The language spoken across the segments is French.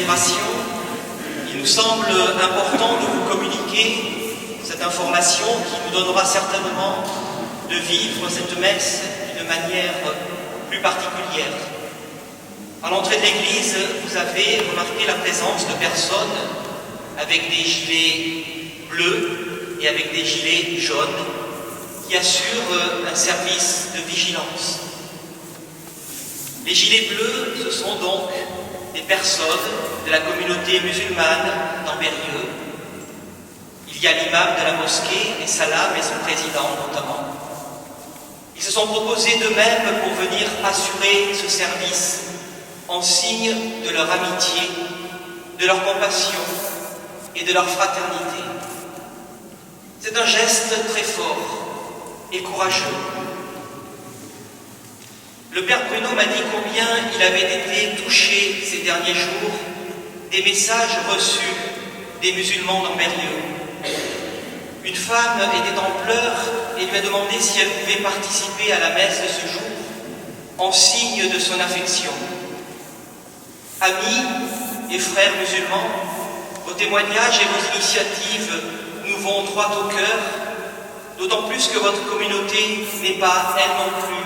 célébration, il nous semble important de vous communiquer cette information qui nous donnera certainement de vivre cette messe d'une manière plus particulière. À l'entrée de l'église, vous avez remarqué la présence de personnes avec des gilets bleus et avec des gilets jaunes qui assurent un service de vigilance. Les gilets bleus, ce sont donc des personnes de la communauté musulmane d'Ambérieu. Il y a l'imam de la mosquée et Salam et son président notamment. Ils se sont proposés d'eux-mêmes pour venir assurer ce service en signe de leur amitié, de leur compassion et de leur fraternité. C'est un geste très fort et courageux. Le Père Bruno m'a dit combien il avait été touché ces derniers jours des messages reçus des musulmans d'Ambérieu. Une femme était en pleurs et lui a demandé si elle pouvait participer à la messe de ce jour en signe de son affection. Amis et frères musulmans, vos témoignages et vos initiatives nous vont droit au cœur, d'autant plus que votre communauté n'est pas, elle non plus,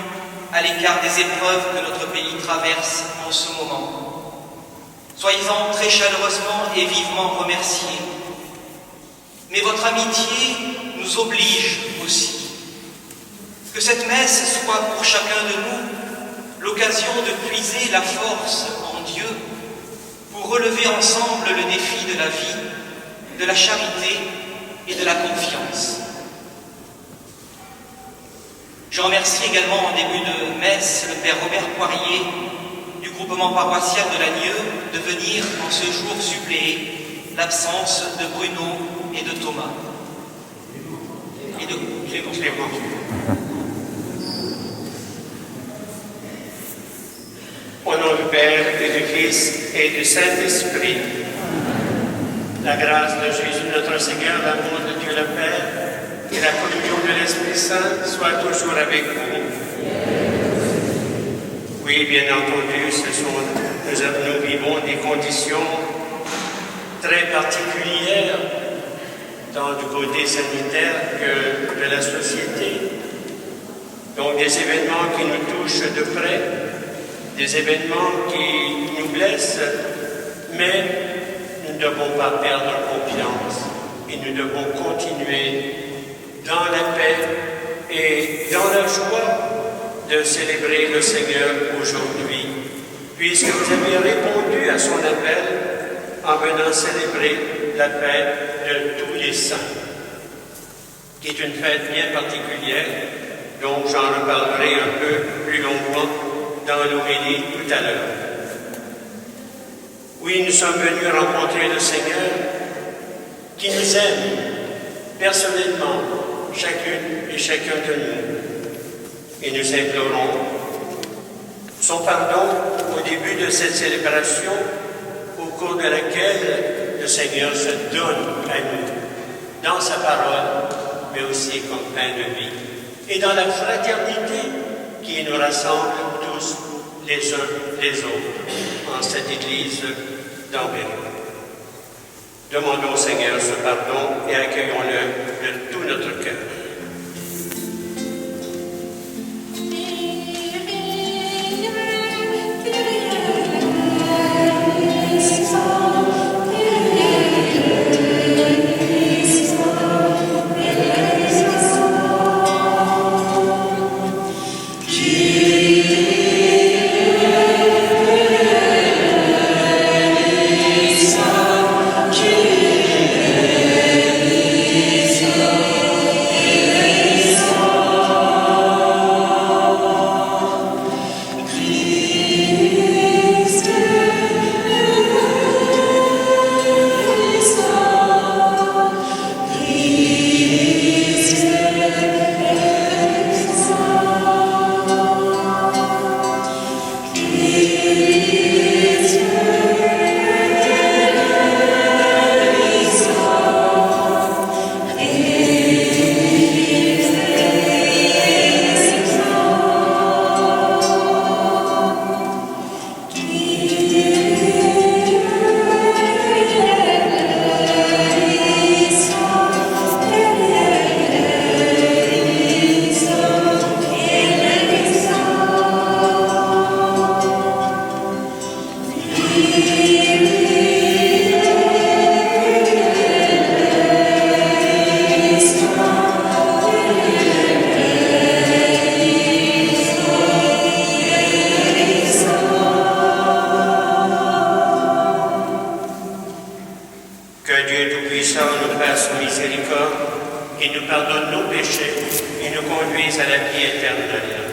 à l'écart des épreuves que notre pays traverse en ce moment. Soyez-en très chaleureusement et vivement remerciés. Mais votre amitié nous oblige aussi. Que cette messe soit pour chacun de nous l'occasion de puiser la force en Dieu pour relever ensemble le défi de la vie, de la charité et de la confiance. Je remercie également en début de messe le Père Robert Poirier du groupement paroissial de l'Agneux de venir en ce jour suppléer l'absence de Bruno et de Thomas. Et de Clément. Au nom du Père et du Fils et du Saint-Esprit, la grâce de Jésus notre Seigneur, l'amour de Dieu le Père et la communion de l'Esprit Saint soient toujours avec vous. Oui, bien entendu, nous vivons des conditions très particulières tant du côté sanitaire que de la société. Donc des événements qui nous touchent de près, des événements qui nous blessent, mais nous ne devons pas perdre confiance et nous devons continuer dans la paix et dans la joie de célébrer le Seigneur aujourd'hui, puisque vous avez répondu à son appel en venant célébrer la fête de tous les saints, qui est une fête bien particulière, donc j'en reparlerai un peu plus longuement dans l'homélie tout à l'heure. Oui, nous sommes venus rencontrer le Seigneur qui nous aime personnellement, chacune et chacun de nous. Et nous implorons son pardon au début de cette célébration, au cours de laquelle le Seigneur se donne à nous, dans sa parole, mais aussi comme pain de vie, et dans la fraternité qui nous rassemble tous les uns les autres en cette Église d'Ambérieu. Demandons au Seigneur ce pardon et accueillons-le de tout notre cœur. Qui miséricorde, qui nous pardonne nos péchés et nous conduise à la vie éternelle.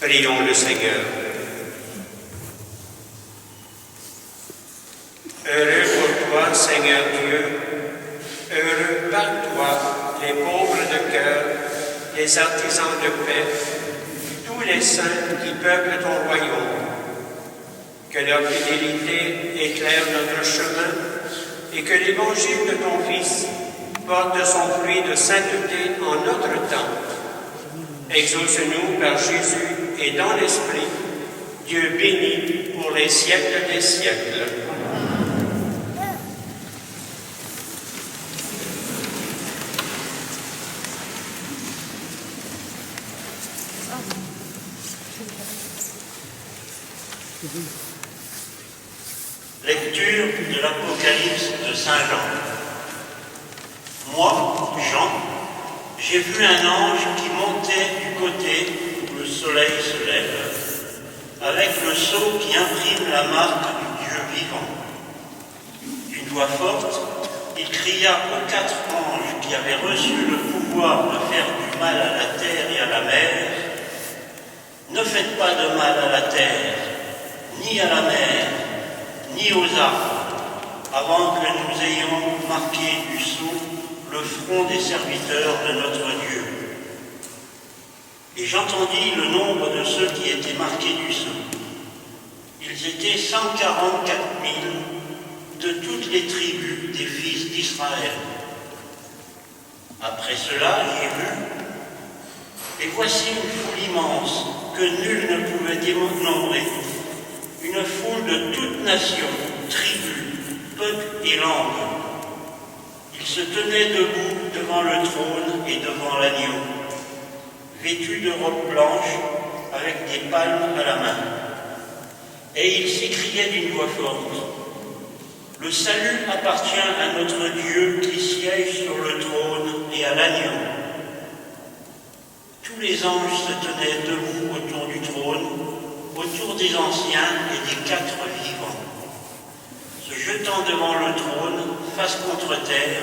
Prions le Seigneur. Heureux pour toi, Seigneur Dieu, heureux par toi, les pauvres de cœur, les artisans de paix, tous les saints qui peuplent ton royaume. Que leur fidélité éclaire notre chemin et que l'évangile de ton Fils porte son fruit de sainteté en notre temps. Exauce-nous par Jésus et dans l'Esprit, Dieu béni pour les siècles des siècles. Lecture de l'Apocalypse de Saint Jean. Moi, Jean, j'ai vu un ange qui montait du côté où le soleil se lève, avec le sceau qui imprime la marque du Dieu vivant. D'une voix forte, il cria aux 4 anges qui avaient reçu le pouvoir de faire du mal à la terre et à la mer: ne faites pas de mal à la terre, ni à la mer, ni aux arbres, avant que nous ayons marqué du sceau le front des serviteurs de notre Dieu. Et j'entendis le nombre de ceux qui étaient marqués du sceau. Ils étaient 144 000 de toutes les tribus des fils d'Israël. Après cela, j'ai vu, et voici une foule immense que nul ne pouvait dénombrer, une foule de toutes nations, tribus, peuples et langues. Ils se tenaient debout devant le trône et devant l'agneau, vêtus de robes blanches avec des palmes à la main. Et ils s'écriaient d'une voix forte: le salut appartient à notre Dieu qui siège sur le trône et à l'agneau. Tous les anges se tenaient debout autour du trône, autour des anciens et des 4 vivants. Se jetant devant le trône, face contre terre,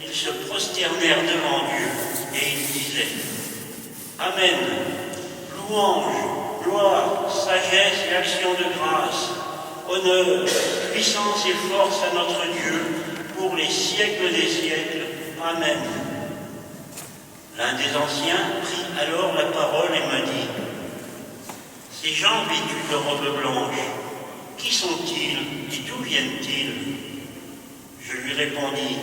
ils se prosternèrent devant Dieu et ils disaient: Amen, louange, gloire, sagesse et action de grâce, honneur, puissance et force à notre Dieu pour les siècles des siècles. Amen. L'un des anciens prit alors la parole et me dit: Ces gens vêtus de robes blanches, qui sont-ils et d'où viennent-ils? Je lui répondis,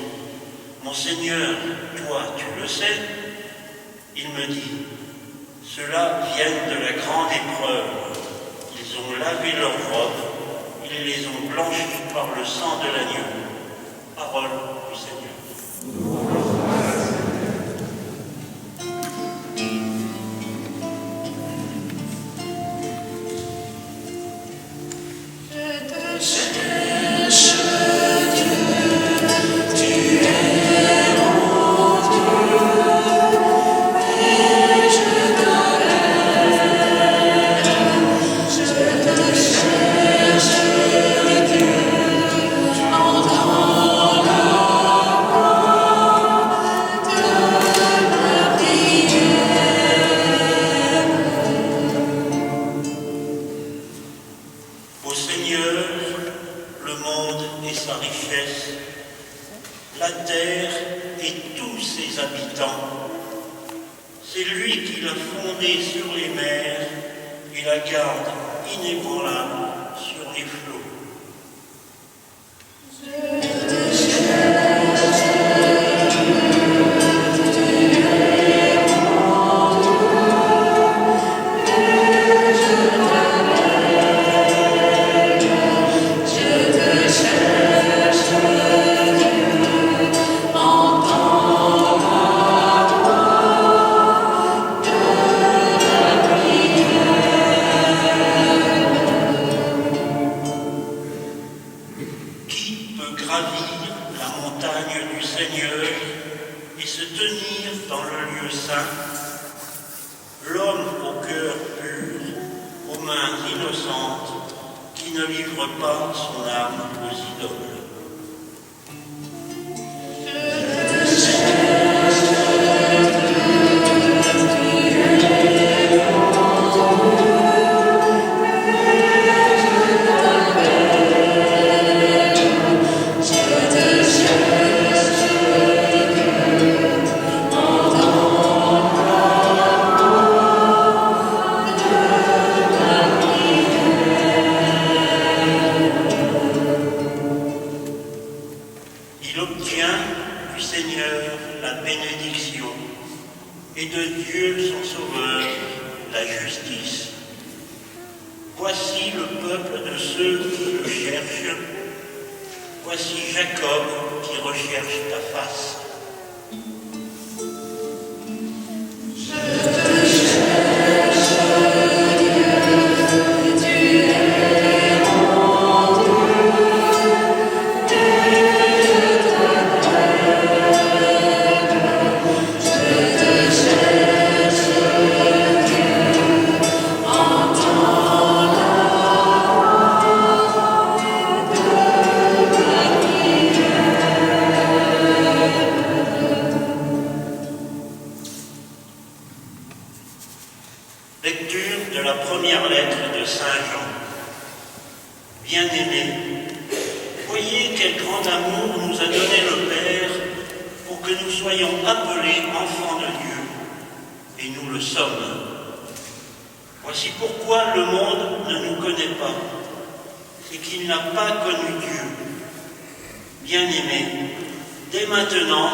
mon Seigneur, toi tu le sais. Il me dit, ceux-là viennent de la grande épreuve. Ils ont lavé leurs robes, ils les ont blanchies par le sang de l'agneau. Parole du Seigneur. Au Seigneur, le monde et sa richesse, la terre et tous ses habitants. C'est lui qui l'a fondée sur les mers et la garde inébranlable sur les flots. Qui peut gravir la montagne du Seigneur et se tenir dans le lieu saint? L'homme au cœur pur, aux mains innocentes, qui ne livre pas son âme aux idoles. Il obtient du Seigneur la bénédiction et de Dieu son Sauveur la justice. Voici le peuple de ceux qui le cherchent. Voici Jacob qui recherche ta face. Lecture de la première lettre de Saint Jean. Bien-aimés, voyez quel grand amour nous a donné le Père pour que nous soyons appelés enfants de Dieu, et nous le sommes. Voici pourquoi le monde ne nous connaît pas, c'est qu'il n'a pas connu Dieu. Bien-aimés, dès maintenant,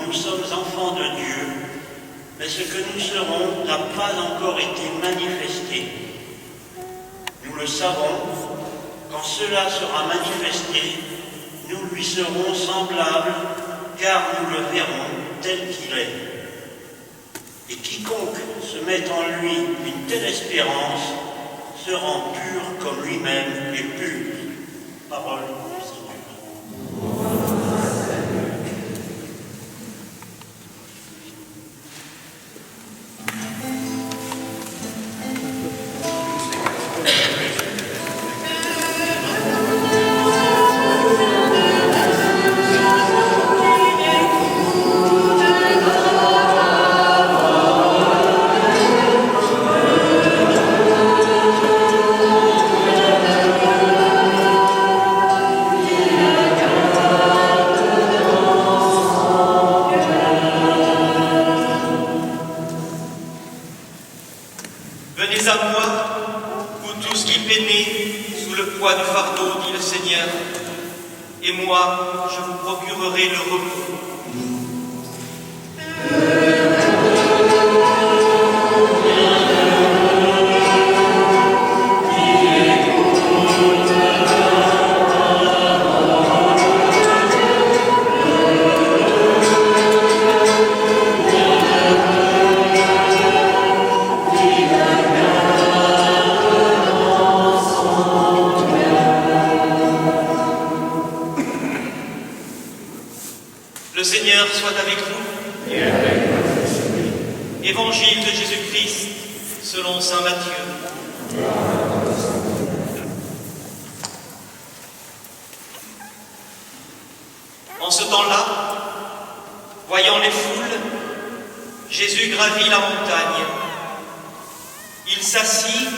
nous sommes enfants de Dieu, mais ce que nous serons n'a pas encore été manifesté. Nous le savons, quand cela sera manifesté, nous lui serons semblables, car nous le verrons tel qu'il est. Et quiconque se met en lui une telle espérance se rend pur comme lui-même est pur. Parole du Seigneur. Amen. peinez sous le poids du fardeau, dit le Seigneur, et moi, je vous procurerai le repos. Le Seigneur soit avec vous. Et avec votre esprit. Évangile de Jésus-Christ selon saint Matthieu. En ce temps-là, voyant les foules, Jésus gravit la montagne. Il s'assit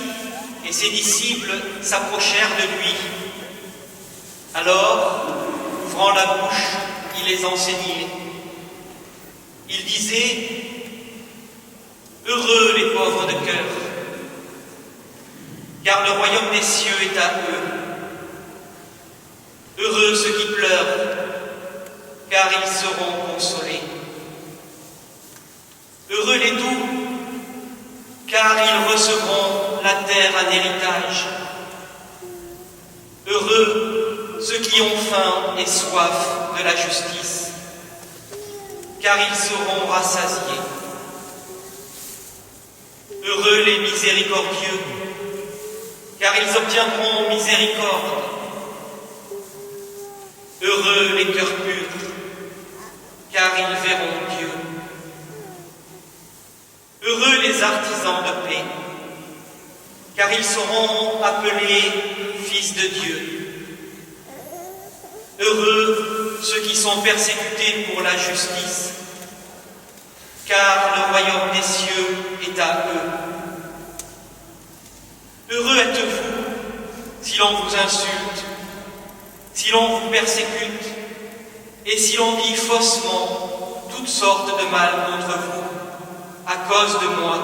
et ses disciples s'approchèrent de lui. Alors, ouvrant la bouche, il les enseignait. Il disait « Heureux les pauvres de cœur, car le royaume des cieux est à eux. Heureux ceux qui pleurent, car ils seront consolés. Heureux les doux, car ils recevront la terre en héritage. Heureux ceux qui ont faim et soif de la justice, car ils seront rassasiés. Heureux les miséricordieux, car ils obtiendront miséricorde. Heureux les cœurs purs, car ils verront Dieu. Heureux les artisans de paix, car ils seront appelés fils de Dieu. Heureux ceux qui sont persécutés pour la justice, car le royaume des cieux est à eux. Heureux êtes-vous si l'on vous insulte, si l'on vous persécute, et si l'on dit faussement toutes sortes de mal contre vous, à cause de moi.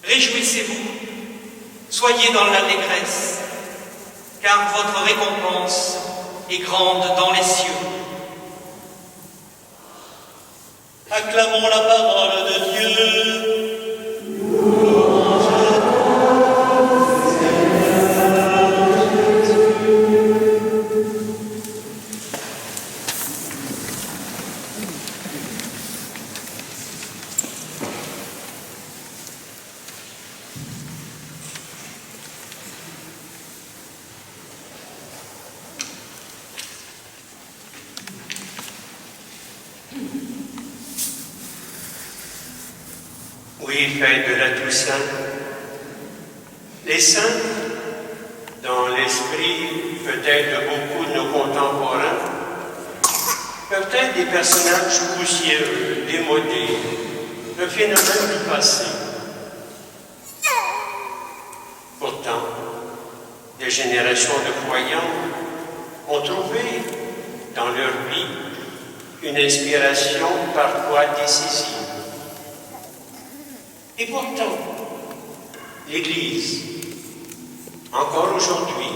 Réjouissez-vous, soyez dans l'allégresse, car votre récompense est grande dans les cieux. Acclamons la parole de Dieu. Oui, fête de la Toussaint. Les saints, dans l'esprit peut-être de beaucoup de nos contemporains, peuvent être des personnages poussiéreux, démodés, le phénomène du passé. Pourtant, des générations de croyants ont trouvé dans leur vie une inspiration parfois décisive. Et pourtant, l'Église, encore aujourd'hui,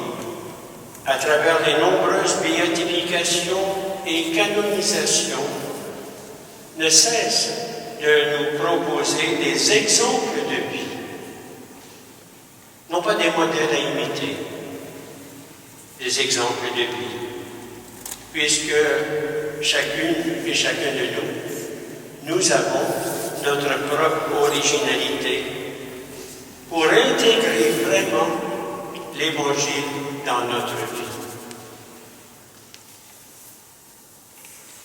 à travers les nombreuses béatifications et canonisations, ne cesse de nous proposer des exemples de vie. Non pas des modèles à imiter, des exemples de vie, puisque chacune et chacun de nous avons notre propre originalité pour intégrer vraiment l'Évangile dans notre vie.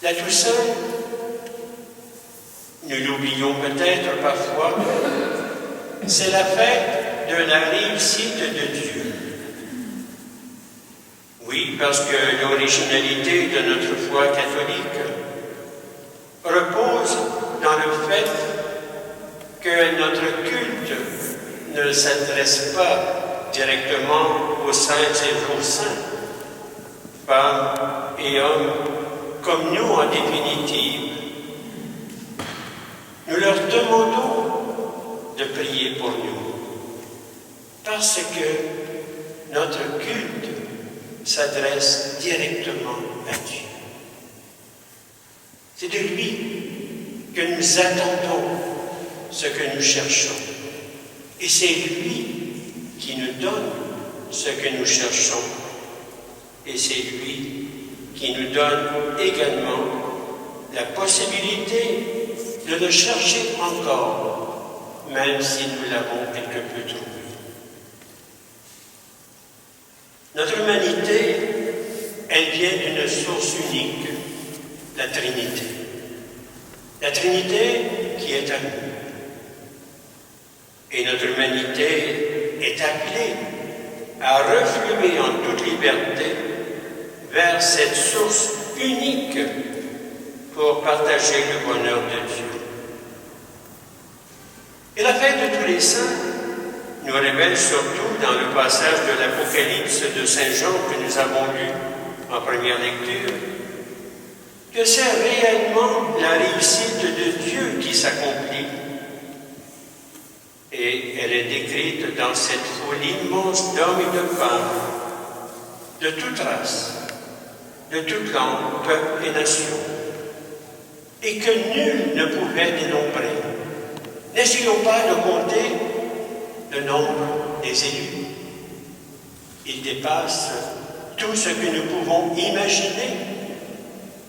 La Toussaint, nous l'oublions peut-être parfois, c'est la fête de la réussite de Dieu. Oui, parce que l'originalité de notre foi catholique repose dans le fait que notre culte ne s'adresse pas directement aux saints et aux saints, femmes et hommes comme nous en définitive. Nous leur demandons de prier pour nous. Parce que notre culte s'adresse directement à Dieu. C'est de lui que nous attendons ce que nous cherchons. Et c'est lui qui nous donne ce que nous cherchons. Et c'est lui qui nous donne également la possibilité de le chercher encore, même si nous l'avons quelque peu trouvé. Notre humanité, elle vient d'une source unique, la Trinité. La Trinité qui est à nous. Et notre humanité est appelée à refluer en toute liberté vers cette source unique pour partager le bonheur de Dieu. Et la fête de tous les saints nous révèle surtout dans le passage de l'Apocalypse de Saint Jean que nous avons lu en première lecture, que c'est réellement la réussite de Dieu qui s'accomplit. Et elle est décrite dans cette foule immense d'hommes et de femmes, de toute race, de toute langue, peuple et nation, et que nul ne pouvait dénombrer. N'essayons pas de compter le nombre des élus. Il dépasse tout ce que nous pouvons imaginer,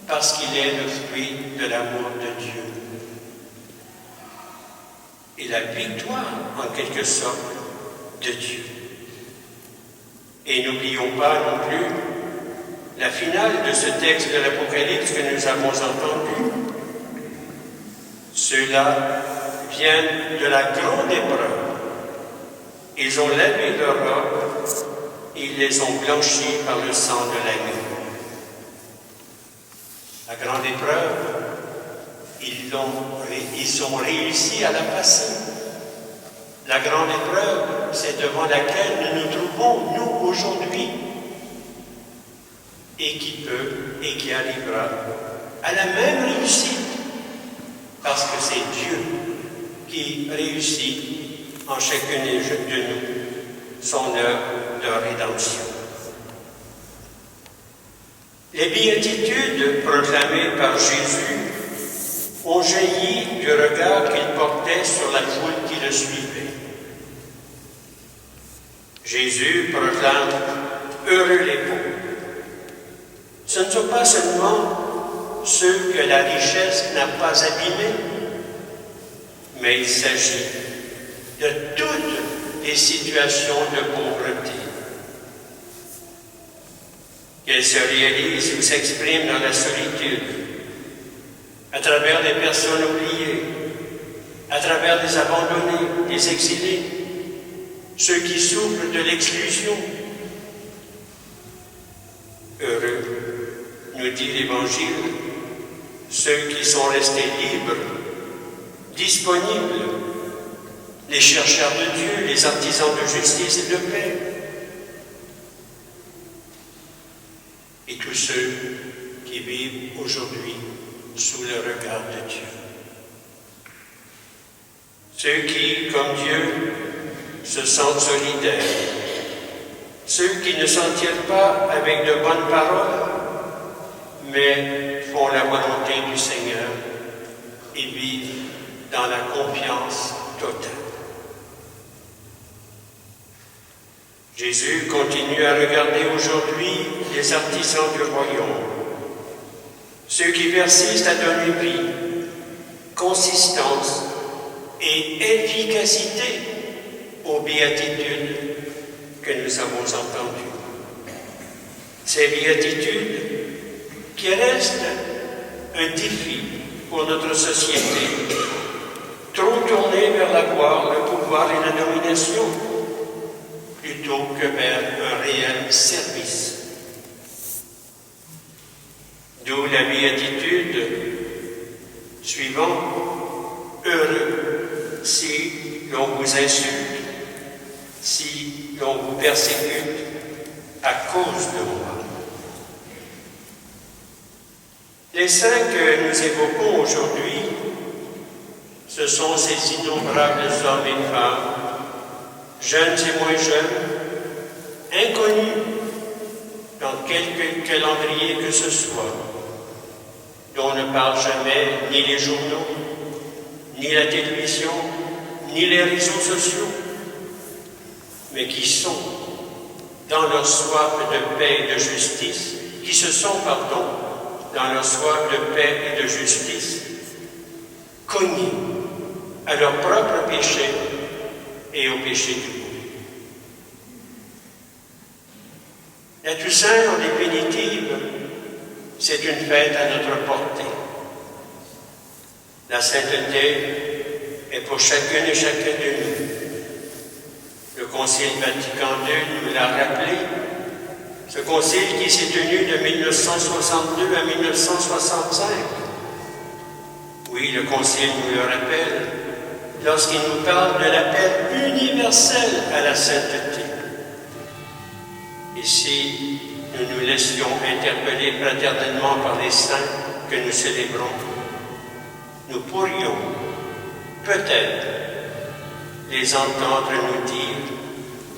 parce qu'il est le fruit de l'amour de Dieu. Et la victoire, en quelque sorte, de Dieu. Et n'oublions pas non plus la finale de ce texte de l'Apocalypse que nous avons entendu. Ceux-là viennent de la grande épreuve. Ils ont lavé leurs robes, ils les ont blanchis par le sang de l'agneau. La grande épreuve, ils ont réussi à la passer. La grande épreuve, c'est devant laquelle nous nous trouvons, nous, aujourd'hui, et qui peut et qui arrivera à la même réussite, parce que c'est Dieu qui réussit en chacune de nous son œuvre de rédemption. Les béatitudes proclamées par Jésus ont jailli du regard qu'il portait sur la foule qui le suivait. Jésus proclame « Heureux les pauvres ». Ce ne sont pas seulement ceux que la richesse n'a pas abîmés, mais il s'agit de toutes les situations de pauvreté, qu'elles se réalisent ou s'expriment dans la solitude, à travers les personnes oubliées, à travers les abandonnés, les exilés, ceux qui souffrent de l'exclusion. Heureux, nous dit l'Évangile, ceux qui sont restés libres, disponibles, les chercheurs de Dieu, les artisans de justice et de paix, et tous ceux qui vivent aujourd'hui sous le regard de Dieu. Ceux qui, comme Dieu, se sentent solidaires, ceux qui ne s'en tirent pas avec de bonnes paroles, mais font la volonté du Seigneur et vivent dans la confiance totale. Jésus continue à regarder aujourd'hui les artisans du royaume, ceux qui persistent à donner vie, consistance et efficacité aux béatitudes que nous avons entendues. Ces béatitudes qui restent un défi pour notre société, trop tournée vers la gloire, le pouvoir et la domination, plutôt que vers un réel service. D'où la béatitude suivante, heureux si l'on vous insulte, si l'on vous persécute à cause de moi. Les saints que nous évoquons aujourd'hui, ce sont ces innombrables hommes et femmes jeunes et moins jeunes, inconnus dans quelque calendrier que ce soit, dont ne parlent jamais ni les journaux, ni la télévision, ni les réseaux sociaux, mais qui sont dans leur soif de paix et de justice, qui se sont, dans leur soif de paix et de justice, cognés à leur propre péché et au péché du monde. La Toussaint, en définitive, c'est une fête à notre portée. La sainteté est pour chacune et chacun de nous. Le Concile Vatican II nous l'a rappelé. Ce concile qui s'est tenu de 1962 à 1965. Oui, le Concile nous le rappelle lorsqu'il nous parle de l'appel universel à la sainteté. Et si nous nous laissions interpeller fraternellement par les saints que nous célébrons, nous pourrions peut-être les entendre nous dire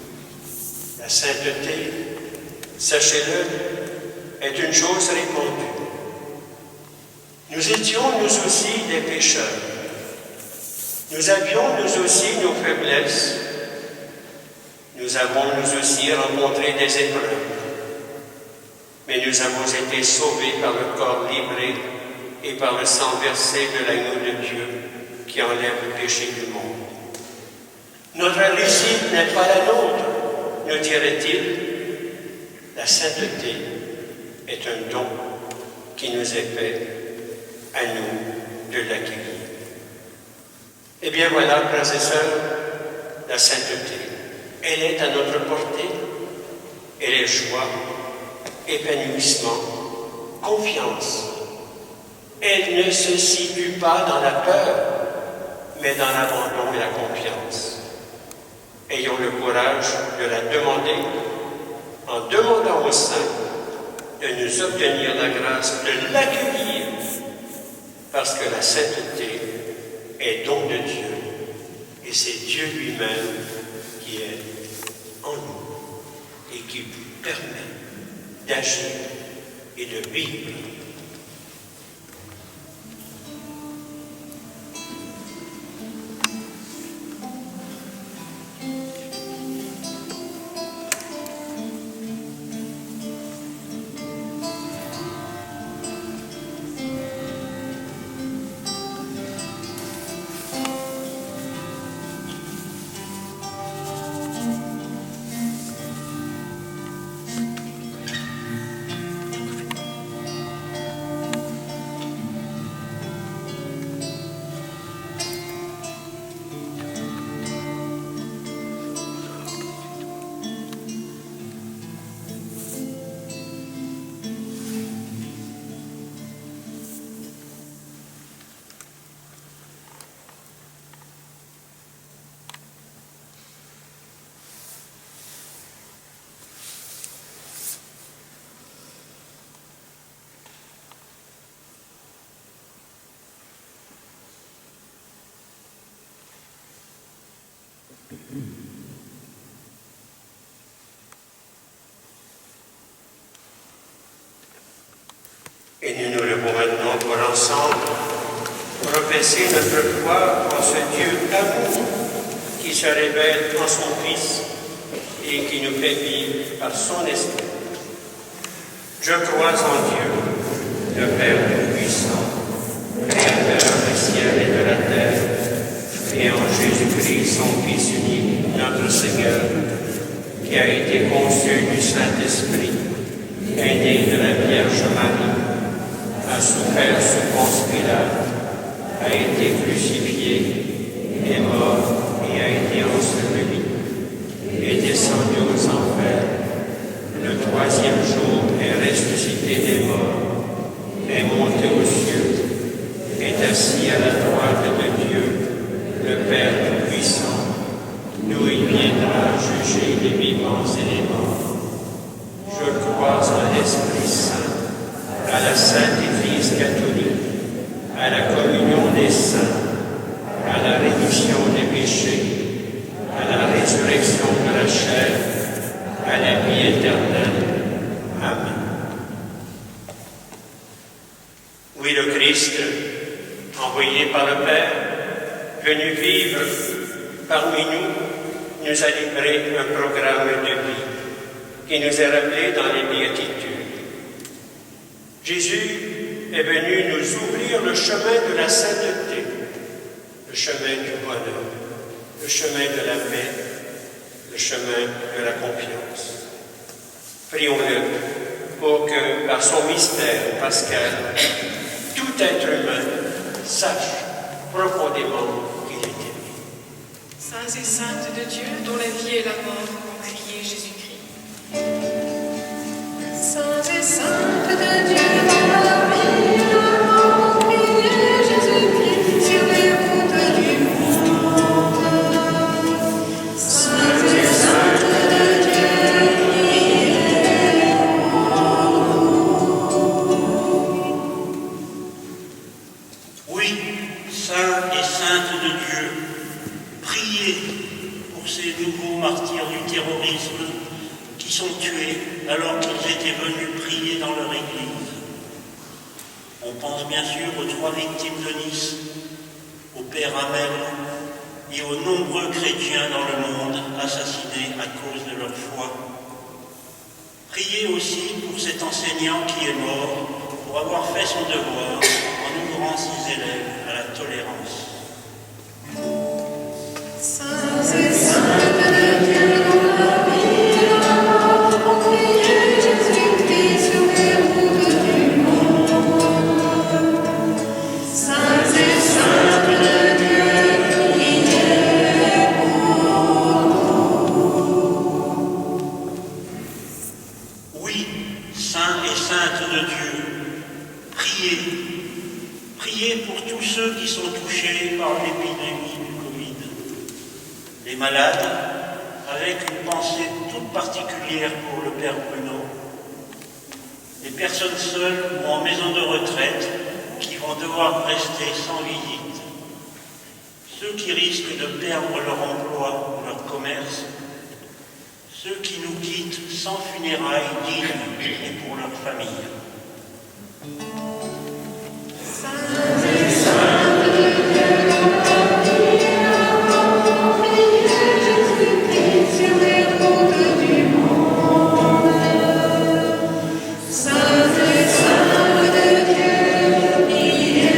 « La sainteté, sachez-le, est une chose répandue. Nous étions nous aussi des pécheurs. Nous avions nous aussi nos faiblesses. Nous avons nous aussi rencontré des épreuves. Mais nous avons été sauvés par le corps livré et par le sang versé de l'agneau de Dieu qui enlève le péché du monde. Notre réussite n'est pas la nôtre, nous dirait-il. La sainteté est un don qui nous est fait à nous de l'acquérir. Eh bien voilà, frères et sœurs, la sainteté. Elle est à notre portée. Elle est joie, épanouissement, confiance. Elle ne se situe pas dans la peur, mais dans l'abandon et la confiance. Ayons le courage de la demander, en demandant au Saint de nous obtenir la grâce de l'accueillir, parce que la sainteté est don de Dieu, et c'est Dieu lui-même qui est en nous et qui lui permet d'agir et de vivre. Et nous nous levons maintenant pour ensemble professer notre foi en ce Dieu amour qui se révèle en son Fils et qui nous fait vivre par son esprit. Je crois en Dieu, le Père Tout-Puissant, Créateur du ciel et de la terre, et en Jésus-Christ, son Fils unique, notre Seigneur, qui a été conçu du Saint-Esprit, est né de la Vierge Marie, a souffert sous Ponce Pilate, a été crucifié, est mort et a été enseveli, est descendu aux enfers, le troisième jour est ressuscité des morts, est monté aux cieux, est assis à la droite de Dieu, le Père Tout-Puissant, d'où il viendra juger les vivants et les morts. Je crois en l'Esprit Saint, à la Sainte Église catholique, à la communion des saints, à la rémission des péchés, à la résurrection éternelle. Amen. Oui, le Christ, envoyé par le Père, venu vivre parmi nous, nous a livré un programme de vie qui nous est rappelé dans les béatitudes. Jésus est venu nous ouvrir le chemin de la sainteté, le chemin du bonheur, le chemin de la paix, le chemin de la confiance. Prions-le pour que, par son mystère pascal, tout être humain sache profondément qu'il est aimé. Saints et saintes de Dieu, dont la vie et la mort ont crié Jésus-Christ. Saints et saintes de Dieu, dont la vie et la mort ont crié Jésus-Christ sur les routes du monde. Saints et saintes de Dieu, priez pour nous. Oui, saints et saintes de Dieu, priez pour ces nouveaux martyrs du terrorisme qui sont tués alors qu'ils étaient venus prier dans leur église. On pense bien sûr aux 3 victimes de Nice, au père Hamel et aux nombreux chrétiens dans le monde assassinés à cause de leur foi. Priez aussi pour cet enseignant qui est mort pour avoir fait son devoir en ouvrant ses élèves à la tolérance. Saints et saintes de Dieu, dont la vie et la mort ont crié Jésus-Christ sur les routes du monde. Saints et saintes de Dieu, priez pour nous. Oui, saints et saintes de Dieu, priez. Priez pour tous ceux qui sont touchés par l'épidémie du Covid. Les malades, avec une pensée toute particulière pour le Père Bruno. Les personnes seules ou en maison de retraite qui vont devoir rester sans visite. Ceux qui risquent de perdre leur emploi ou leur commerce. Ceux qui nous quittent sans funérailles dignes et pour leur famille. Saints et saintes de Dieu, dont la vie et la mort ont crié Jésus-Christ sur les routes du monde. Saints et saintes de Dieu, priez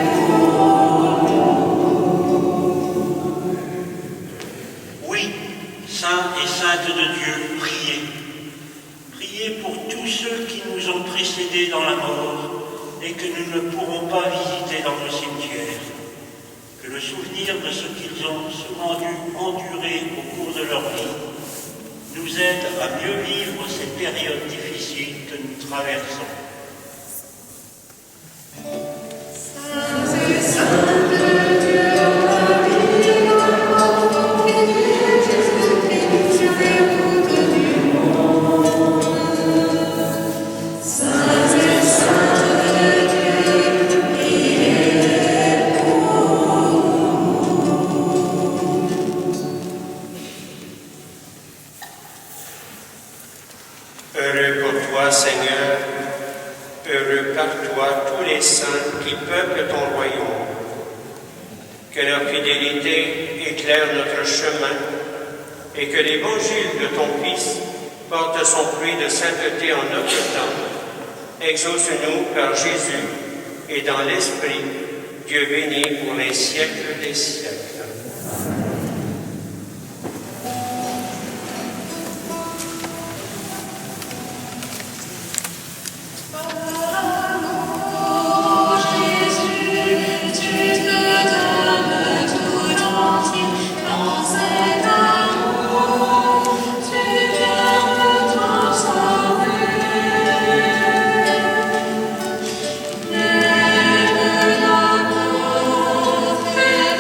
pour nous. Oui, saints et saintes de Dieu, priez. Priez pour tous ceux qui nous ont précédés dans la mort et que nous ne pourrons pas visiter dans nos cimetières. Que le souvenir de ce qu'ils ont souvent dû endurer au cours de leur vie nous aide à mieux vivre ces périodes difficiles que nous traversons. Saints et saintes de Dieu, dont la vie et la mort ont crié Jésus-Christ sur les routes du monde. Saints et saintes de Dieu, priez pour nous. Heureux pour toi, Seigneur, heureux par toi tous les saints qui peuplent ton royaume. Que leur fidélité éclaire notre chemin et que l'évangile de ton Fils porte son fruit de sainteté en notre temps. Exauce-nous par Jésus et dans l'Esprit, Dieu béni pour les siècles des siècles. Jésus, tu te donnes tout entier dans cet amour, tu viens me transformer. Lève la pauvre et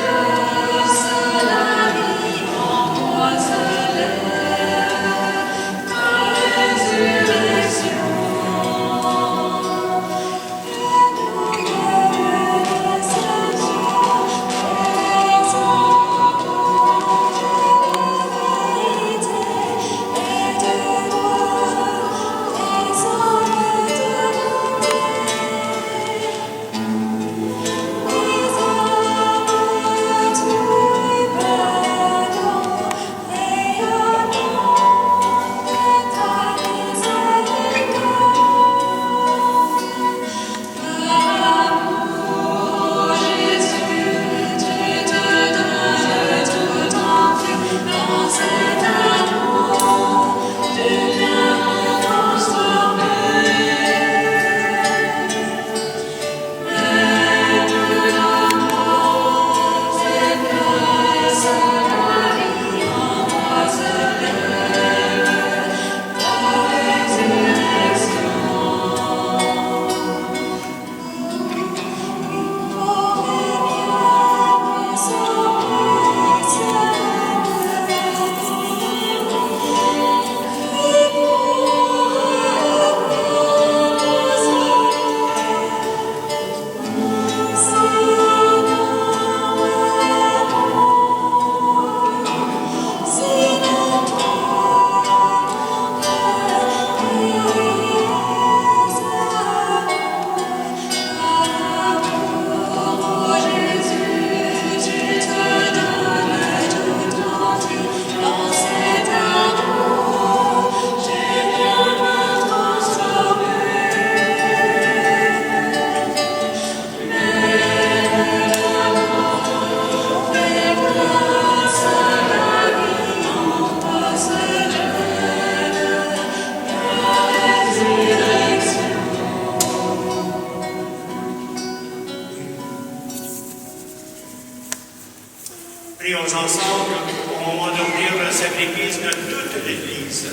prions ensemble au moment d'offrir le sacrifice de toute l'Église.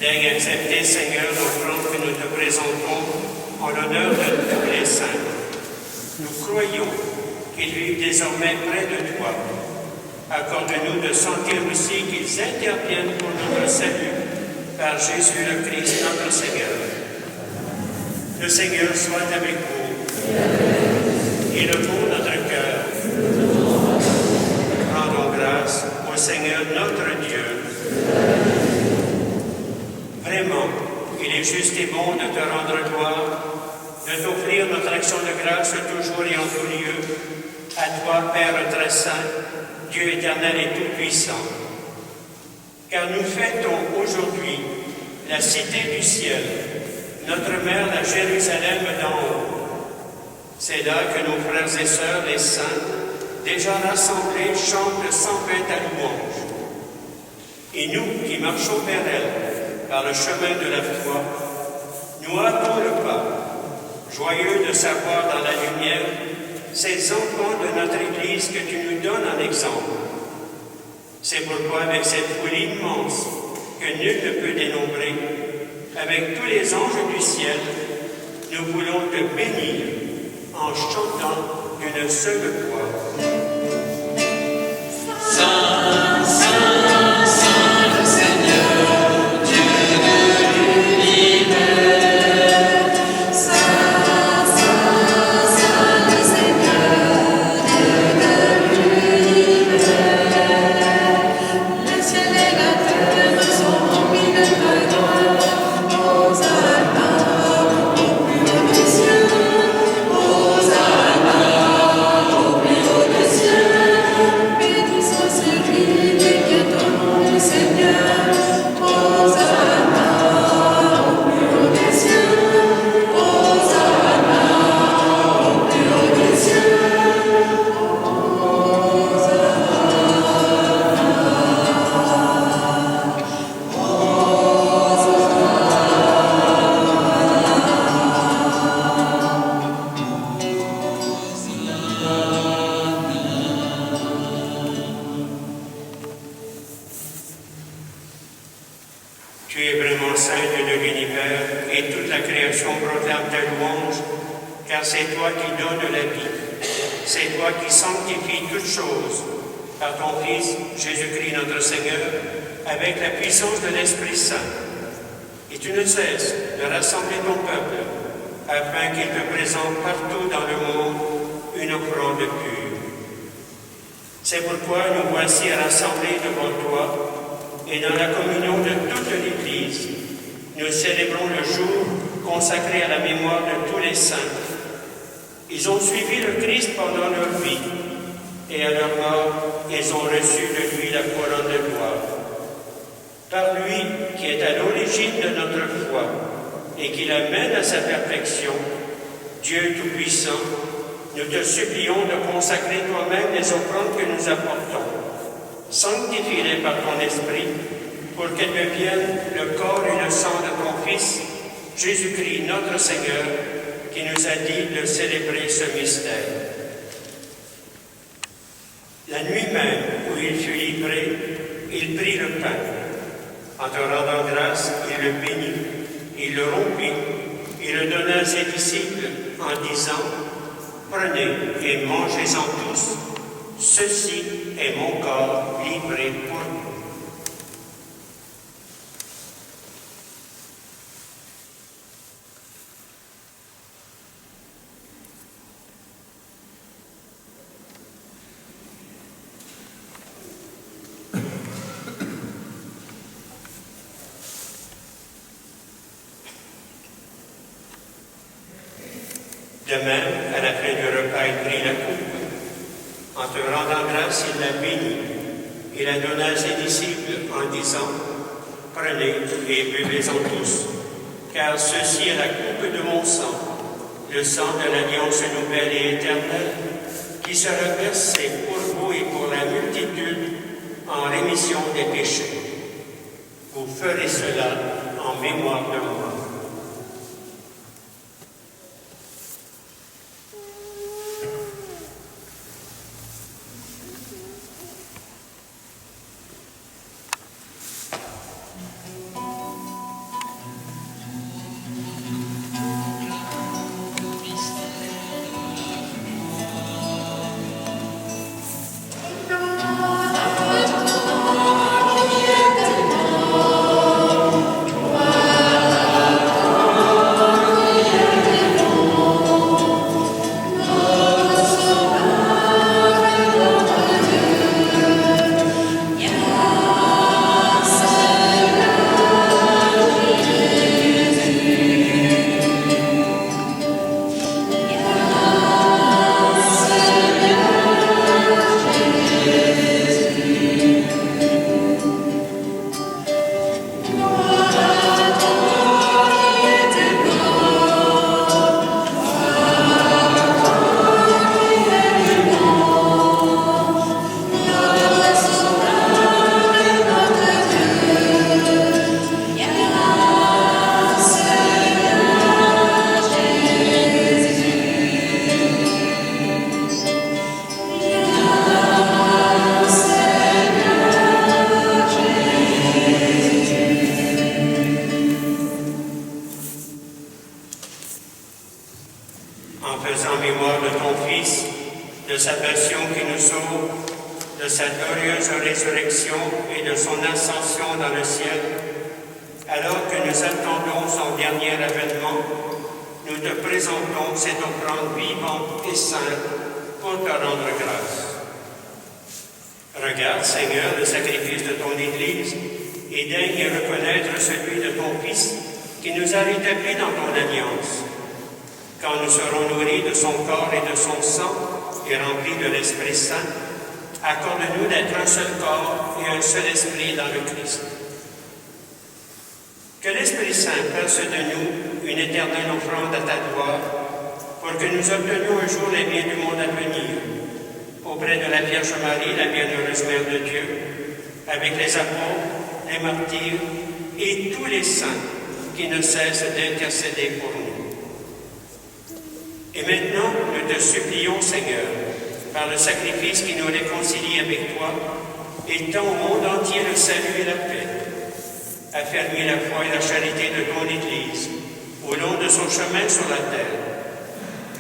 Daigne accepter, Seigneur, l'offrande que nous te présentons en l'honneur de tous les saints. Nous croyons qu'ils vivent désormais près de toi. Accorde-nous de sentir aussi qu'ils interviennent pour notre salut par Jésus le Christ, notre Seigneur. Le Seigneur soit avec vous. Et le pour notre cœur. Rendons grâce au Seigneur notre Dieu. Vraiment, il est juste et bon de te rendre gloire, de t'offrir notre action de grâce toujours et en tout lieu, à toi, Père très saint, Dieu éternel et tout-puissant. Car nous fêtons aujourd'hui la cité du ciel, notre mère, la Jérusalem d'en haut. C'est là que nos frères et sœurs, les saints, déjà rassemblés, chantent sans fin ta louange. Et nous qui marchons vers elle, par le chemin de la foi, nous hâtons le pas, joyeux de savoir dans la lumière ces enfants de notre Église que tu nous donnes en exemple. C'est pourquoi, avec cette foule immense que nul ne peut dénombrer, avec tous les anges du ciel, nous voulons te bénir en chantant d'une seule voix. Saint, Saint, Saint le Seigneur, Dieu de l'univers. Saint, Saint, Saint le Seigneur, Dieu de l'univers. Le ciel et la terre sont remplis de ta gloire. Hosanna au plus haut des cieux. Hosanna au plus haut des cieux. Béni soit celui qui vient au nom du Seigneur. Hosanna au plus haut des cieux. Hosanna au plus haut des cieux. Tu es vraiment saint, Dieu de l'univers, et toute la création proclame ta louange, car c'est toi qui donnes la vie. C'est toi qui sanctifies toutes choses par ton Fils, Jésus-Christ notre Seigneur, avec la puissance de l'Esprit Saint. Et tu ne cesses de rassembler ton peuple, afin qu'il te présente partout dans le monde une offrande pure. C'est pourquoi nous voici rassemblés devant toi, et dans la communion de toute l'Église, nous célébrons le jour consacré à la mémoire de tous les saints. Ils ont suivi le Christ pendant leur vie, et à leur mort, ils ont reçu de lui la couronne de gloire. Par lui, qui est à l'origine de notre foi, et qui l'amène à sa perfection, Dieu Tout-Puissant, nous te supplions de consacrer toi-même les offrandes que nous apportons. Sanctifie-les par ton Esprit, pour qu'elles deviennent le corps et le sang de ton Fils, Jésus-Christ notre Seigneur, qui nous a dit de célébrer ce mystère. La nuit même où il fut livré, il prit le pain. En te rendant grâce, il le bénit, il le rompit, il le donna à ses disciples en disant « Prenez et mangez-en tous, ceci est mon corps livré pour vous. » De même, à la fin du repas, il prit la coupe. En te rendant grâce, il la bénit. Il la donna à ses disciples en disant « Prenez et buvez-en tous, car ceci est la coupe de mon sang, le sang de l'alliance nouvelle et éternelle, qui sera versé pour vous et pour la multitude en rémission des péchés. Vous ferez cela en mémoire de moi. » résurrection et de son ascension dans le ciel, alors que nous attendons son dernier avènement, nous te présentons cette offrande vivante et sainte pour te rendre grâce. Regarde, Seigneur, le sacrifice de ton Église et daigne y reconnaître celui de ton Fils qui nous a rétablis dans ton alliance. Quand nous serons nourris de son corps et de son sang et remplis de l'Esprit Saint, accorde-nous d'être un seul corps et un seul esprit dans le Christ. Que l'Esprit Saint fasse de nous une éternelle offrande à ta gloire, pour que nous obtenions un jour les biens du monde à venir, auprès de la Vierge Marie, la bienheureuse Mère de Dieu, avec les apôtres, les martyrs et tous les saints qui ne cessent d'intercéder pour nous. Et maintenant, nous te supplions, Seigneur, par le sacrifice qui nous réconcilie avec toi, étends au monde entier le salut et la paix. Affermis la foi et la charité de ton Église au long de son chemin sur la terre.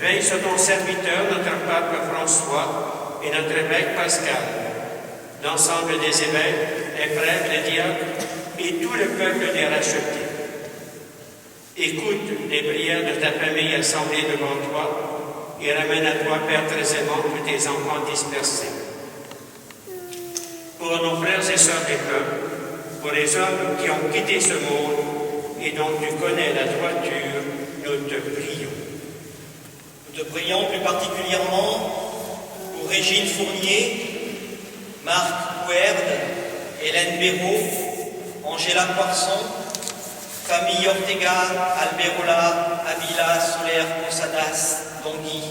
Veille sur ton serviteur, notre pape François et notre évêque Pascal, l'ensemble des évêques, les prêtres, les diacres et tout le peuple des rachetés. Écoute les prières de ta famille assemblée devant toi et ramène à toi, Père très aimant, tous tes enfants dispersés. Pour nos frères et sœurs des peuples, pour les hommes qui ont quitté ce monde et dont tu connais la droiture, nous te prions. Nous te prions plus particulièrement pour Régine Fournier, Marc Couerde, Hélène Béraud, Angela Poisson, famille Ortega, Alberola, Avila, Solaire, Posadas, Dongui,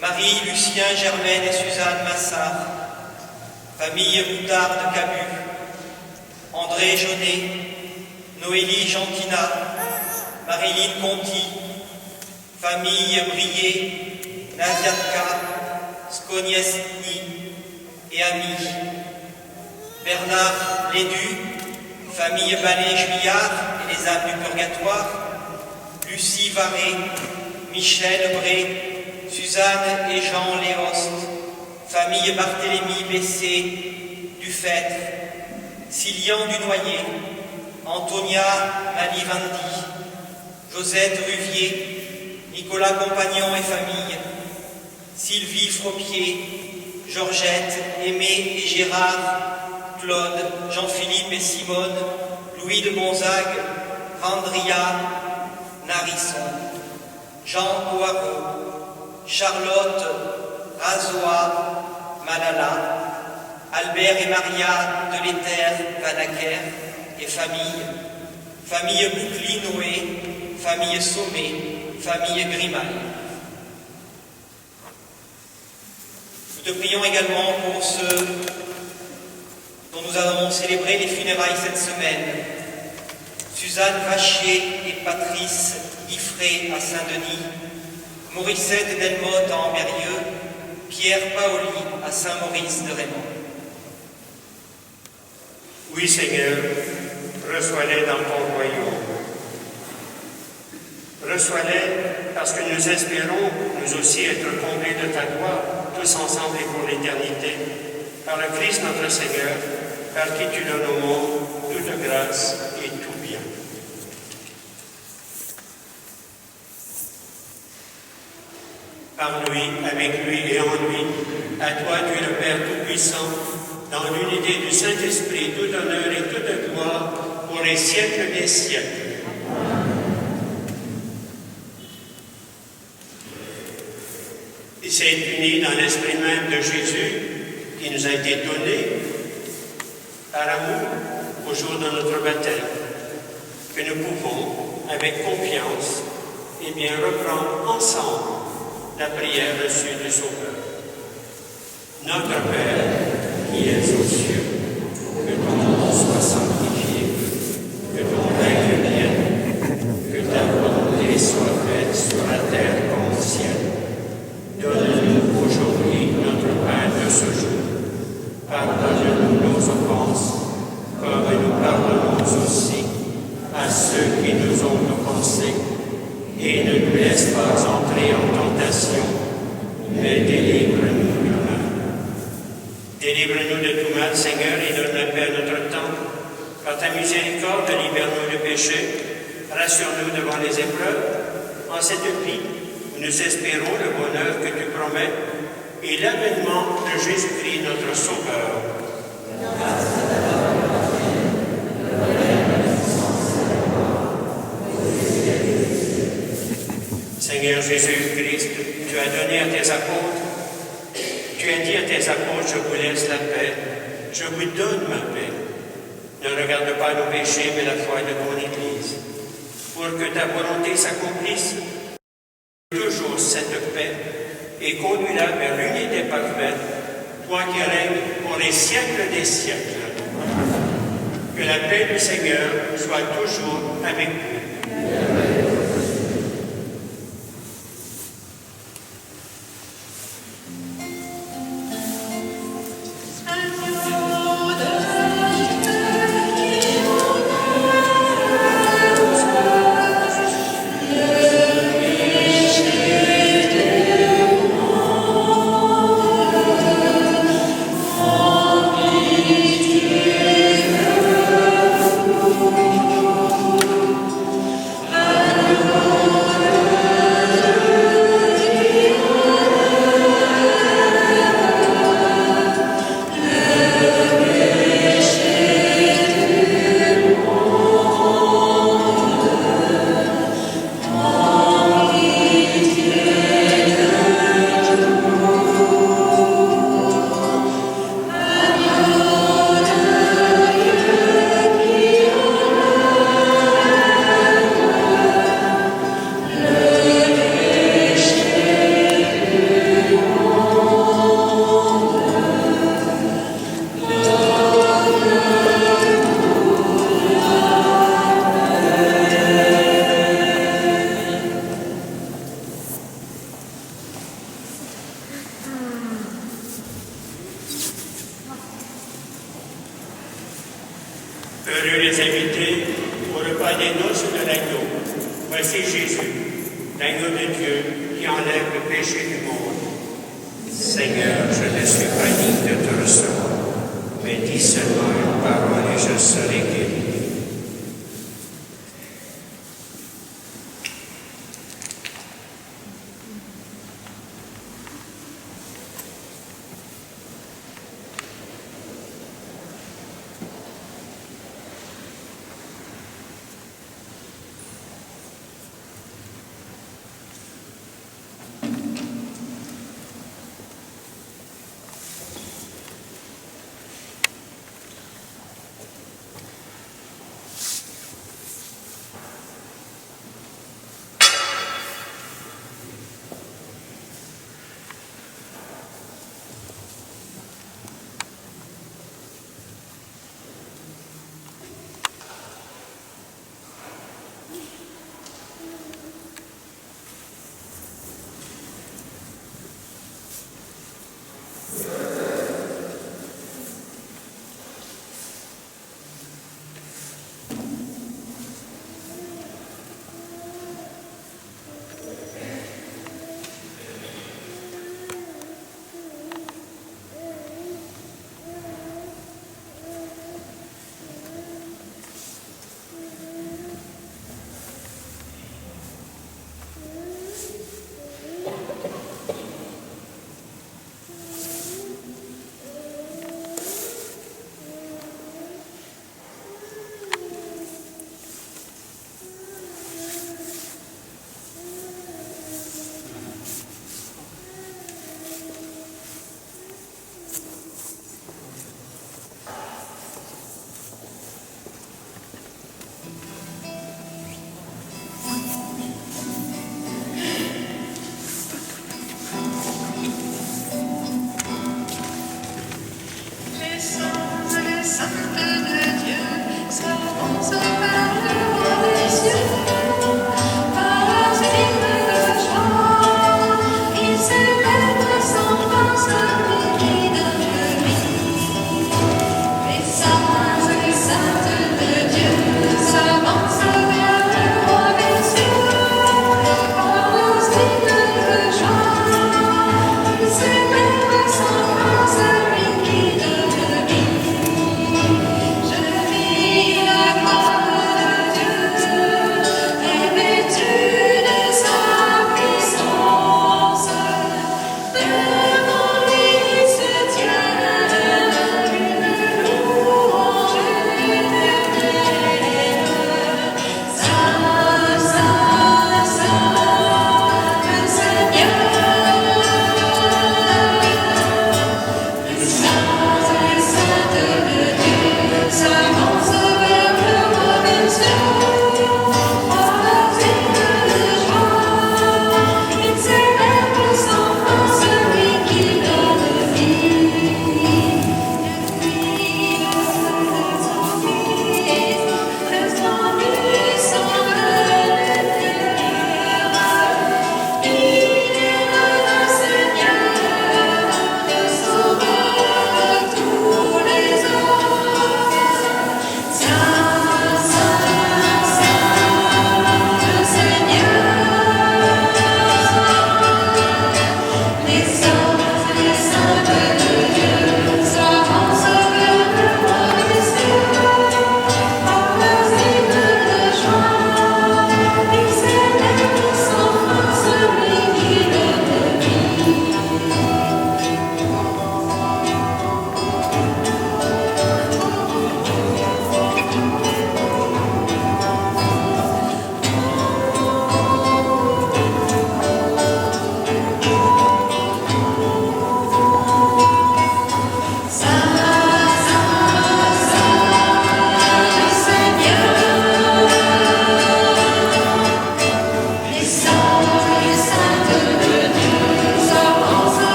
Marie, Lucien, Germaine et Suzanne Massard, famille Moutarde, Cabu, André Jaunet, Noélie Gentina, Marilyn Conti, famille Brié, Nadiatka, Skoniesny et amis, Bernard Lédu, famille Ballet-Juillard et les âmes du purgatoire, Lucie Varé, Michel Bré, Suzanne et Jean Léost, famille Barthélemy Bessé, Dufêtre, Silian Dunoyer, Antonia Malivandi, Josette Ruvier, Nicolas Compagnon et famille, Sylvie Fropier, Georgette, Aimé et Gérard, Claude, Jean-Philippe et Simone, Louis de Gonzague, Andria, Narisson, Jean Poirot, Charlotte, Razoa, Malala, Albert et Maria de l'Éther, Vanaquer et famille, famille Boucli-Noé, famille Sommet, famille Grimal. Nous te prions également pour ceux dont nous allons célébrer les funérailles cette semaine. Suzanne Vachier et Patrice Guiffré à Saint-Denis, Morissette Delmotte à Ambérieux, Pierre Paoli à Saint-Maurice de Raymond. Oui, Seigneur, reçois-les dans ton royaume. Reçois-les parce que nous espérons, nous aussi, être comblés de ta gloire, tous ensemble et pour l'éternité, par le Christ notre Seigneur, par qui tu donnes au monde toute grâce et tout bien. Par lui, avec lui et en lui, à toi, tu es le Père Tout-Puissant, dans l'unité du Saint-Esprit, tout honneur et toute gloire pour les siècles des siècles. Et c'est uni dans l'esprit même de Jésus qui nous a été donné par amour au jour de notre baptême, que nous pouvons, avec confiance, reprendre ensemble la prière reçue du Sauveur. Notre Père, qui es aux cieux, que ton nom soit sanctifié, que ton règne vienne, que ta volonté soit faite sur la terre comme au ciel. Donne-nous aujourd'hui notre pain de ce jour. Pardonne-nous nos offenses, comme nous pardonnons aussi à ceux qui nous ont offensés. Et ne nous laisse pas entrer en tentation, mais délivre-nous du mal. Délivre-nous de tout mal, Seigneur, et donne la paix à notre temps. Par ta miséricorde, libère-nous du péché. Rassure-nous devant les épreuves. En cette vie où nous espérons le bonheur que tu promets et l'avènement de Jésus-Christ, notre Sauveur. Seigneur Jésus-Christ, tu as donné à tes apôtres, tu as dit à tes apôtres, je vous laisse la paix, je vous donne ma paix. Ne regarde pas nos péchés, mais la foi de ton Église. Pour que ta volonté s'accomplisse, toujours cette paix, et conduis-la vers l'unité parfaite, toi qui règnes pour les siècles des siècles. Que la paix du Seigneur soit toujours avec vous. Heureux les invités au repas des noces de l'agneau. Voici Jésus, l'agneau de Dieu qui enlève le péché du monde. Seigneur, je ne suis pas digne de te recevoir, mais dis seulement une parole et je serai guéri.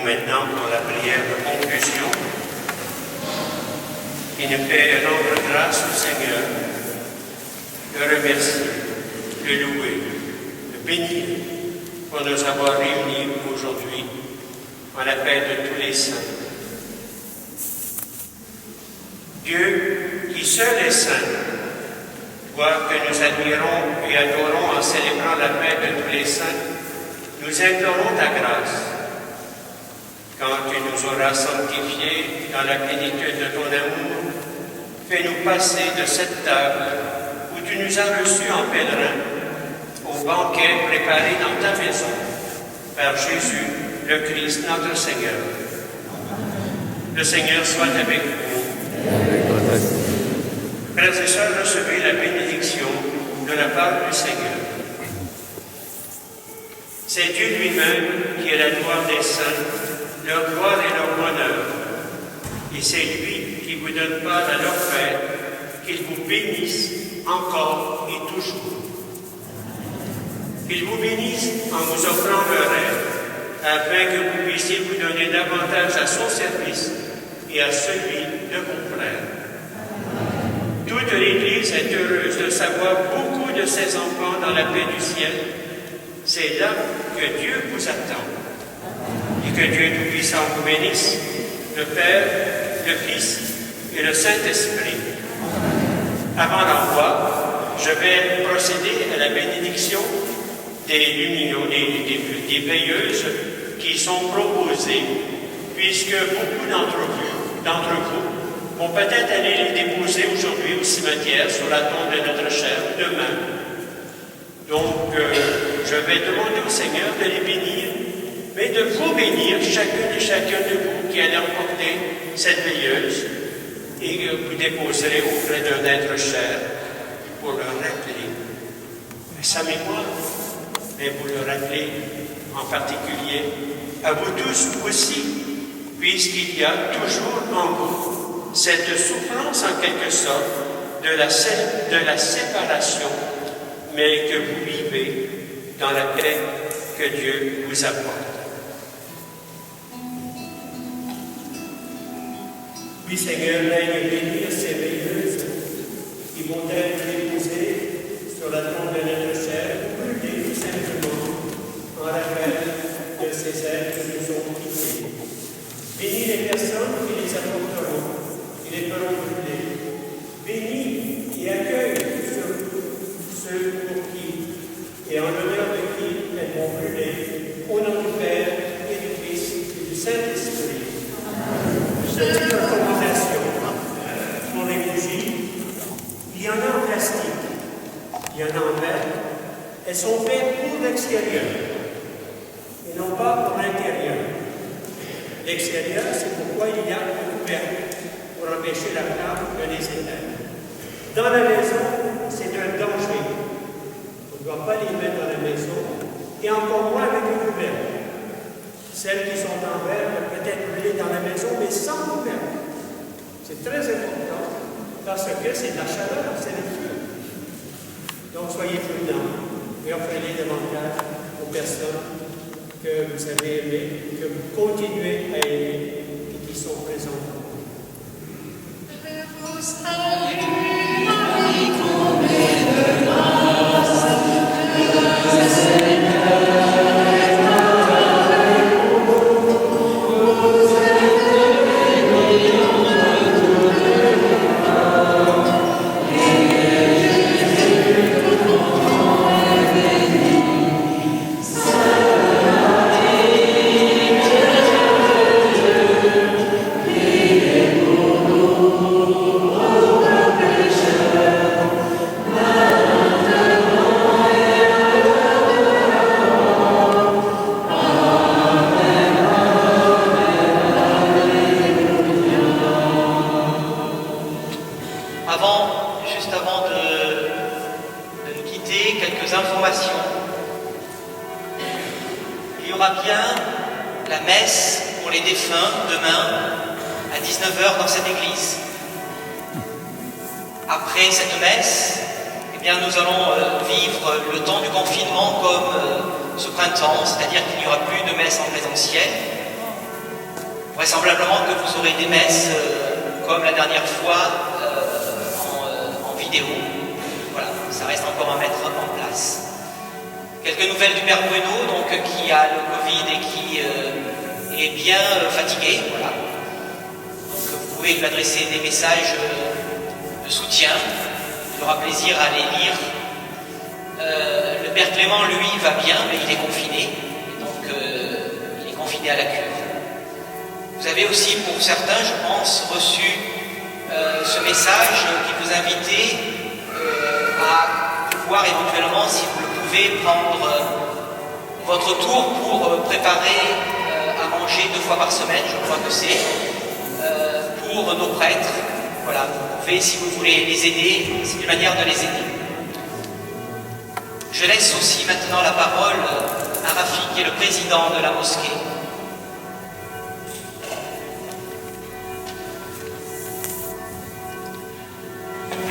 maintenant pour la prière de conclusion qui nous fait rendre grâce au Seigneur, le remercier, le louer, le bénir pour nous avoir réunis aujourd'hui en la paix de tous les saints. Dieu, qui seul est saint, toi que nous admirons et adorons en célébrant la paix de tous les saints, nous implorons ta grâce. Quand tu nous auras sanctifiés dans la plénitude de ton amour, fais-nous passer de cette table où tu nous as reçus en pèlerin au banquet préparé dans ta maison par Jésus, le Christ, notre Seigneur. Le Seigneur soit avec vous. Frères et sœurs, recevez la bénédiction de la part du Seigneur. C'est Dieu lui-même qui est la gloire des saints, leur gloire et leur bonheur. Et c'est lui qui vous donne part à leur Père, qu'il vous bénisse encore et toujours. Qu'il vous bénisse en vous offrant le rêve, afin que vous puissiez vous donner davantage à son service et à celui de vos frères. Toute l'Église est heureuse de savoir beaucoup de ses enfants dans la paix du ciel. C'est là que Dieu vous attend. Et que Dieu Tout-Puissant vous bénisse, le Père, le Fils et le Saint-Esprit. Avant l'envoi, je vais procéder à la bénédiction des luminaux, des veilleuses qui sont proposées, puisque beaucoup d'entre vous vont peut-être aller les déposer aujourd'hui au cimetière sur la tombe de notre cher demain. Donc, je vais demander au Seigneur de les bénir, mais de vous bénir, chacune et chacun de vous qui allez emporter cette veilleuse et que vous déposerez auprès d'un être cher pour le rappeler sa mémoire, mais vous le rappelez en particulier à vous tous aussi, puisqu'il y a toujours en vous cette souffrance en quelque sorte de la séparation, mais que vous vivez dans la paix que Dieu vous apporte. Oui, Seigneur, daigne bénir ces veilleuses qui vont être déposées sur la tombe de notre cher, brûlées tout simplement en rappel de ces êtres qui nous ont quittés. Bénis les personnes qui les apporteront, qui les feront brûler. Bénis et accueille ceux pour qui, et en l'honneur de qui elles vont brûler, au nom du Père et du Fils et du Saint-Esprit. Petite recommandation pour les bougies, il y en a en plastique, il y en a en verre. Elles sont faites pour l'extérieur et non pas pour l'intérieur. L'extérieur, c'est pourquoi il y a un couvercle pour empêcher la flamme de les éteindre. Dans la maison, c'est un danger. On ne doit pas les mettre dans la maison et encore moins avec un couvercle. Celles qui sont en verre peuvent peut-être brûler dans la maison, mais sans couvercle. C'est très important parce que c'est de la chaleur, c'est le feu. Donc soyez prudents et offrez-les davantage aux personnes que vous avez aimées, que vous continuez à aimer et qui sont présentes pour vous. Je vous salue, Marie, comblée de grâce, le Seigneur. Juste avant de nous quitter, quelques informations. Il y aura bien la messe pour les défunts demain à 19h dans cette église. Après cette messe, eh bien, nous allons vivre le temps du confinement comme ce printemps, c'est-à-dire qu'il n'y aura plus de messe en présentiel. vraisemblablement que vous aurez des messes comme la dernière fois en vidéo. Voilà, ça reste encore à mettre en place. Quelques nouvelles du Père Bruno, donc, qui a le Covid et qui est bien fatigué. Voilà. Donc, vous pouvez lui adresser des messages de soutien. Il aura plaisir à les lire. Le Père Clément, lui, va bien, mais il est confiné. Et donc, il est confiné à la cuve. Vous avez aussi, pour certains, je pense, reçu ce message qui vous invitait à pouvoir éventuellement, si vous le pouvez, prendre votre tour pour préparer à manger 2 fois par semaine, je crois que c'est, pour nos prêtres. Voilà, vous pouvez, si vous voulez les aider, c'est une manière de les aider. Je laisse aussi maintenant la parole à Rafi, qui est le président de la mosquée.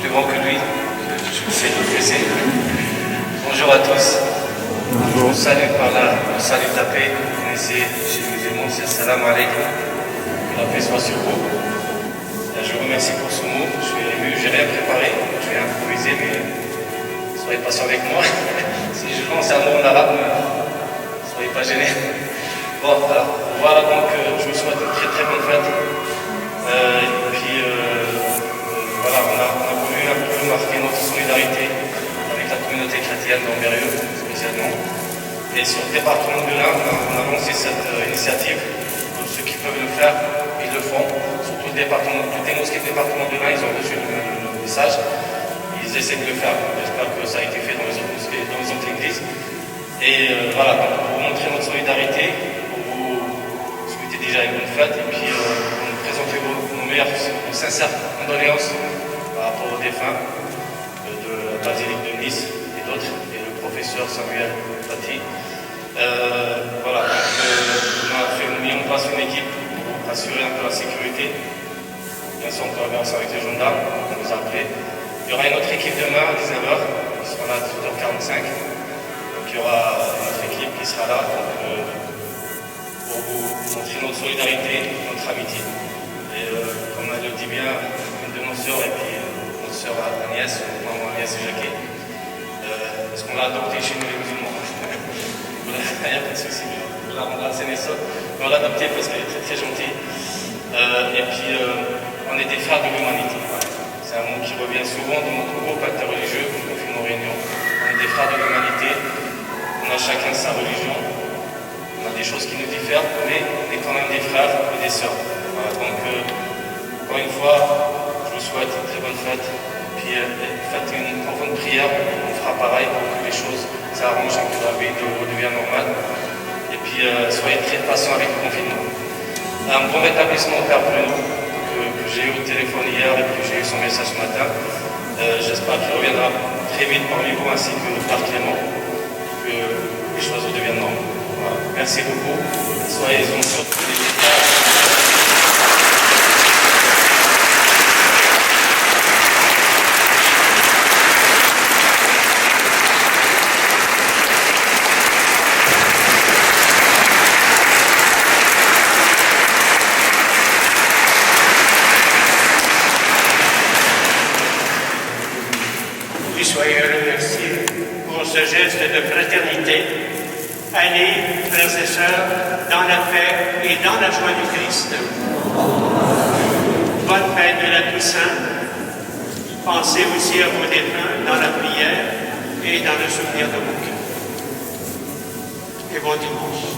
Plus grand que lui, je vous fais le plaisir. Bonjour à tous. Je vous salue par le salut de la paix. Vous connaissez chez les musulmans, c'est Salam alaikum. Que la paix soit sur vous. Je vous remercie pour ce mot. Je suis ému, j'ai rien préparé, je vais improviser, mais soyez patient avec moi. Si je lance un mot en arabe, ne soyez pas gênés. Bon, alors, voilà, donc je vous souhaite une très très bonne fête. Et puis, voilà, on a voulu un peu marquer notre solidarité avec la communauté chrétienne d'Ambérieux, spécialement. Et sur le département de l'Ain, on a lancé cette initiative. Pour ceux qui peuvent le faire, ils le font. Surtout le département, toutes les mosquées du département de l'Ain, ils ont reçu le message. Ils essaient de le faire. J'espère que ça a été fait dans les autres mosquées, dans les autres églises. Et voilà, donc, pour vous montrer notre solidarité, pour vous souhaiter déjà une bonne fête, et puis pour nous présenter nos meilleures, nos sincères condoléances par rapport aux défunts de la basilique de Nice et d'autres, et le professeur Samuel Paty. Voilà, donc, on a mis en place une équipe pour assurer un peu la sécurité. Bien sûr, en collaboration avec les gendarmes, on nous a appelés. Il y aura une autre équipe demain à 19h, qui sera là à 18h45. Donc il y aura une autre équipe qui sera là pour vous montrer notre solidarité, notre amitié. Et comme elle le dit bien, une de nos sœurs et puis notre sœur Agnès, maman Agnès et Jacquet, parce qu'on l'a adopté chez nous les musulmans. Il n'y a pas de souci, on l'a Sénessot, mais on l'a adopté parce qu'elle est très très gentille. Et puis on est des frères de l'humanité. C'est un mot qui revient souvent dans notre groupe interreligieux, quand on fait nos réunions. On est des frères de l'humanité, on a chacun sa religion, on a des choses qui nous diffèrent, mais on est quand même des frères et des sœurs. Voilà, donc, encore une fois, je vous souhaite une très bonne fête, puis faites une grande prière, on fera pareil pour que les choses s'arrangent et que la vie devienne normale. Et puis, soyez très patients avec le confinement. Un bon rétablissement au Père Bruno, que j'ai eu au téléphone hier et puis j'ai eu son message ce matin. J'espère qu'il reviendra très vite parmi vous ainsi que le Père Clément, que les choses redeviennent normales. Voilà. Merci beaucoup. Soyez-en sûrs que les Soyez remerciés pour ce geste de fraternité. Allez, frères et sœurs, dans la paix et dans la joie du Christ. Bonne fête de la Toussaint. Pensez aussi à vos défunts dans la prière et dans le souvenir de vos cœurs. Et bon dimanche.